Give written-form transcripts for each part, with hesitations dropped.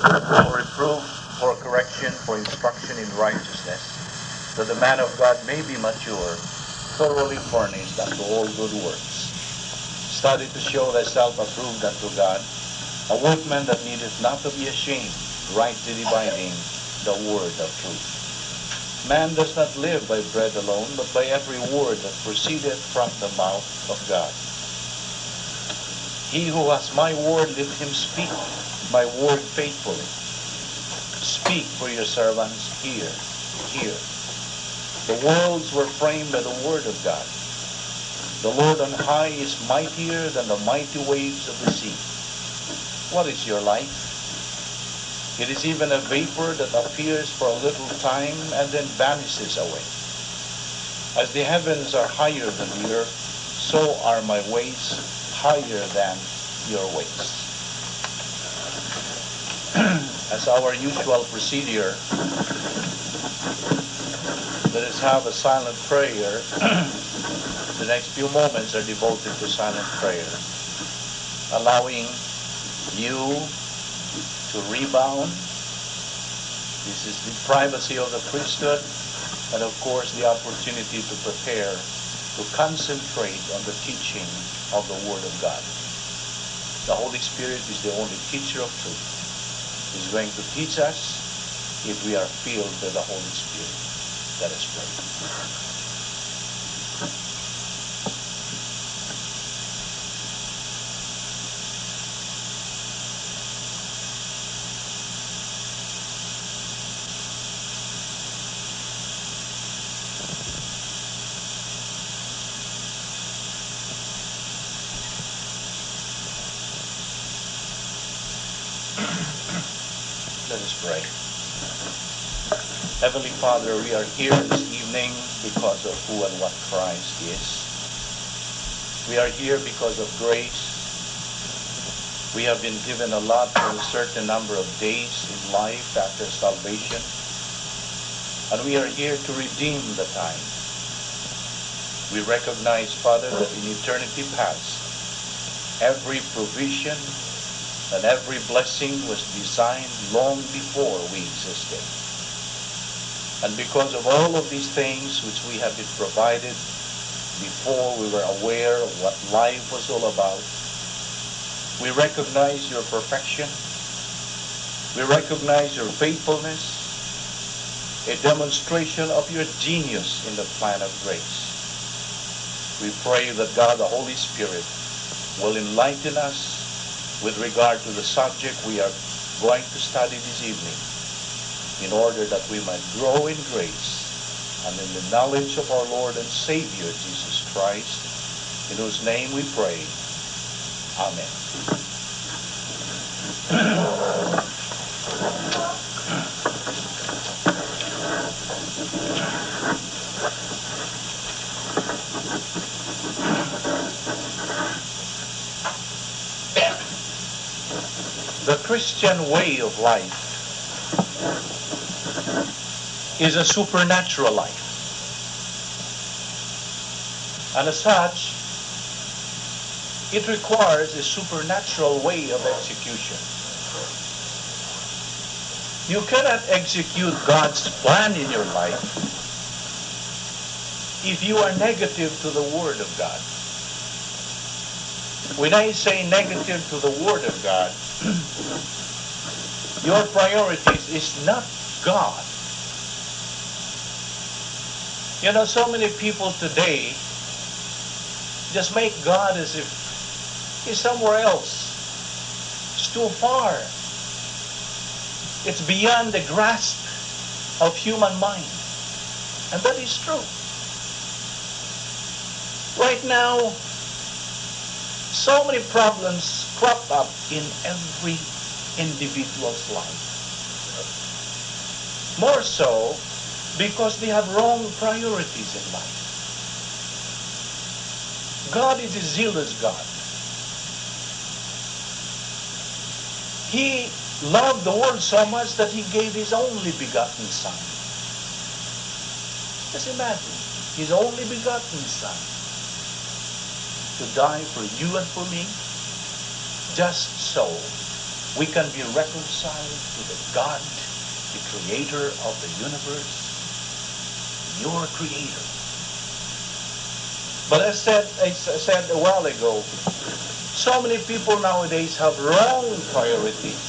for reproof, for correction, for instruction in righteousness, that the man of God may be mature, thoroughly furnished unto all good works. Study to show thyself approved unto God, a workman that needeth not to be ashamed, rightly dividing the word of truth. Man does not live by bread alone, but by every word that proceedeth from the mouth of God. He who has my word, let him speak my word faithfully. Speak, for your servants hear. The worlds were framed by the word of God. The Lord on high is mightier than the mighty waves of the sea. What is your life? It is even a vapor that appears for a little time and then vanishes away. As the heavens are higher than the earth, so are my ways higher than your ways. As our usual procedure, let us have a silent prayer. The next few moments are devoted to silent prayer, allowing you to rebound. This is the privacy of the priesthood, and of course the opportunity to prepare, to concentrate on the teaching of the Word of God. The Holy Spirit is the only teacher of truth. He's going to teach us if we are filled by the Holy Spirit. Let us pray. Let us pray. Heavenly Father, we are here this evening because of who and what Christ is. We are here because of grace. We have been given a lot for a certain number of days in life after salvation. And we are here to redeem the time. We recognize, Father, that in eternity past, every provision and every blessing was designed long before we existed. And because of all of these things which we have been provided before we were aware of what life was all about, we recognize your perfection. We recognize your faithfulness, a demonstration of your genius in the plan of grace. We pray that God, the Holy Spirit, will enlighten us with regard to the subject we are going to study this evening, in order that we might grow in grace and in the knowledge of our Lord and Savior, Jesus Christ, in whose name we pray. Amen. The Christian way of life is a supernatural life. And as such, it requires a supernatural way of execution. You cannot execute God's plan in your life if you are negative to the Word of God. When I say negative to the Word of God, your priorities is not God. You know, so many people today just make God as if He's somewhere else. It's too far. It's beyond the grasp of human mind. And that is true. Right now, so many problems crop up in every individual's life. More so because they have wrong priorities in life. God is a zealous God. He loved the world so much that He gave His only begotten Son. Just imagine, His only begotten Son to die for you and for me, just so we can be reconciled to the God, the creator of the universe, your creator. But as I said a while ago, so many people nowadays have wrong priorities.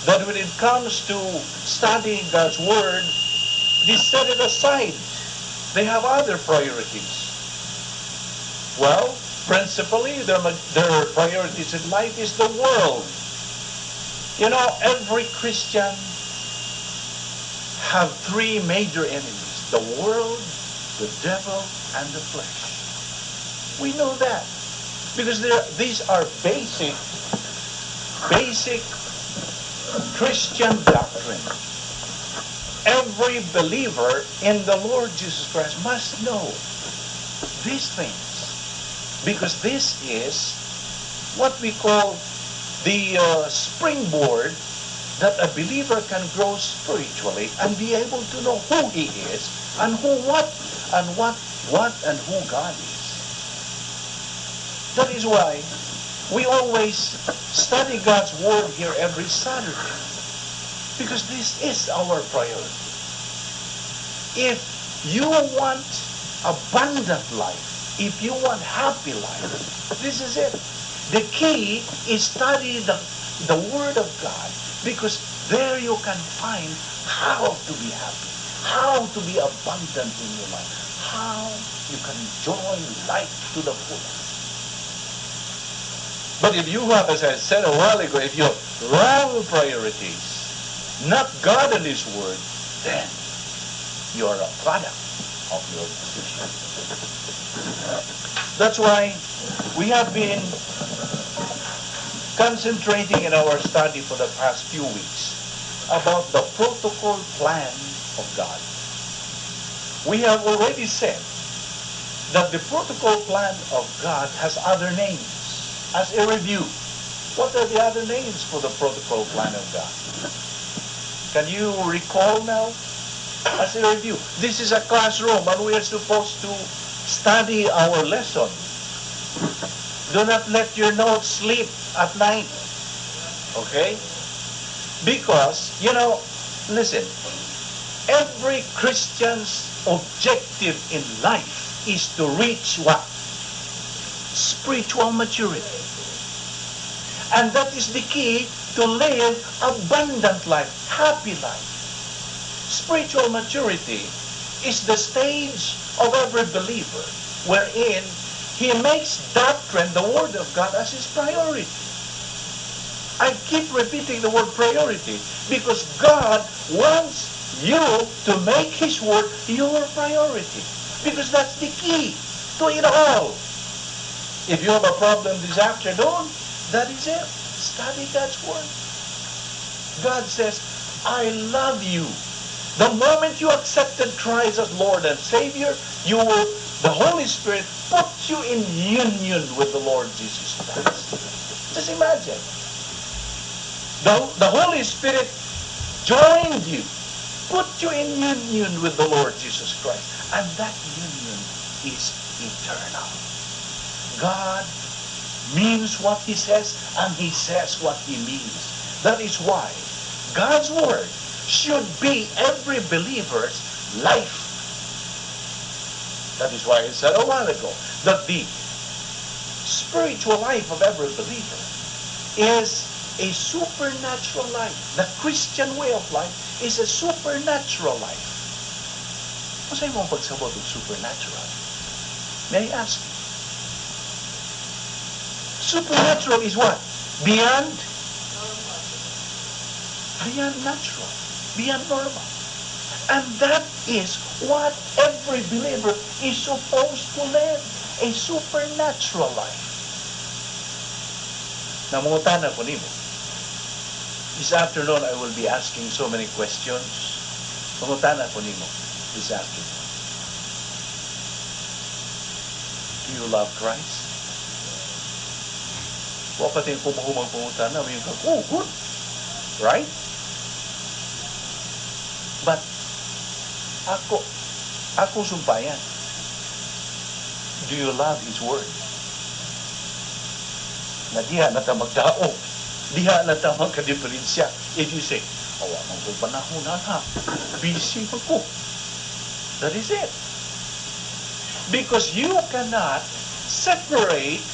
That when it comes to studying God's Word, they set it aside. They have other priorities. Well, principally, their priorities in life is the world. You know, every Christian have three major enemies: the world, the devil, and the flesh. We know that because these are basic Christian doctrine. Every believer in the Lord Jesus Christ must know these things, because this is what we call the springboard that a believer can grow spiritually and be able to know who he is and what and who God is. That is why we always study God's Word here every Saturday, because this is our priority. If you want abundant life, if you want happy life, this is it. The key is study the Word of God, because there you can find how to be happy, how to be abundant in your life, how you can enjoy life to the fullest. But if you have, as I said a while ago, if you have wrong priorities, not God and His Word, then you are a product of your decision. That's why we have been concentrating in our study for the past few weeks about the protocol plan of God. We have already said that the protocol plan of God has other names. As a review, what are the other names for the protocol plan of God? Can you recall now? As a review, this is a classroom and we are supposed to study our lesson. Do not let your notes sleep at night. Okay? Because, listen, every Christian's objective in life is to reach what? Spiritual maturity. And that is the key to live abundant life, happy life. Spiritual maturity is the stage of every believer wherein he makes doctrine, the Word of God, as his priority. I keep repeating the word priority because God wants you to make His Word your priority, because that's the key to it all. If you have a problem this afternoon, that is it. Study God's Word. God says, I love you. The moment you accepted Christ as Lord and Savior, the Holy Spirit put you in union with the Lord Jesus Christ. Just imagine. The Holy Spirit joined you, put you in union with the Lord Jesus Christ. And that union is eternal. God means what He says, and He says what He means. That is why God's Word should be every believer's life. That is why I said a while ago that the spiritual life of every believer is a supernatural life. The Christian way of life is a supernatural life. Ano sa'yo mong pagsabot ng supernatural? May I ask you? Supernatural is what? Beyond natural. Beyond normal. And that is what every believer is supposed to live. A supernatural life. Namungutana ko nimo. This afternoon, I will be asking so many questions. Mungutana ko nimo this afternoon. Do you love Christ? Wakati yung kumahumang pangutana, may yung good. Right? But, ako sumpayan. Do you love His Word? Na diha na ta magdaog Diha na tamang ka-diferensya. If you say, awa, magpapanahon na ha. Busy ako. That is it. Because you cannot separate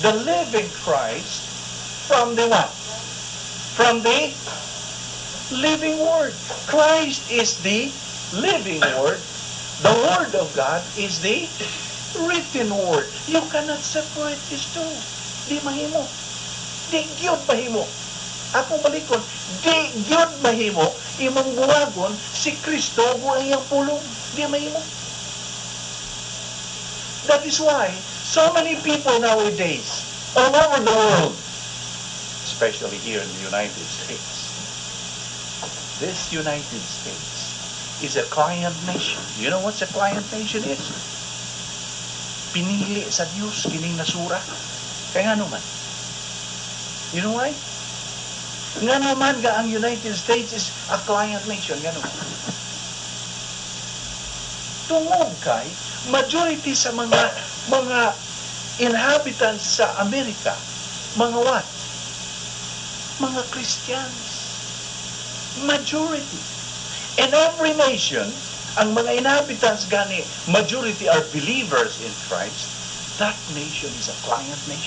the living Christ from the what? From the living Word. Christ is the living Word. The Word of God is the written Word. You cannot separate these two. Di mahimo. Di gyud mahimo. Akong balikon, di gyud mahimo, imong buwagon si Kristo o iyang pulong. Di mahimo. That is why so many people nowadays, all over the world, especially here in the United States, this United States is a client nation. You know what a client nation is? Pinili sa Diyos, kining nasura. Kaya nga naman. You know why? Nga naman ang United States is a client nation. Nga naman. Tungod kay, majority sa mga inhabitants sa Amerika, mga what? Mga Christians. Majority. In every nation, ang mga inhabitants gani, majority are believers in Christ. That nation is a client nation.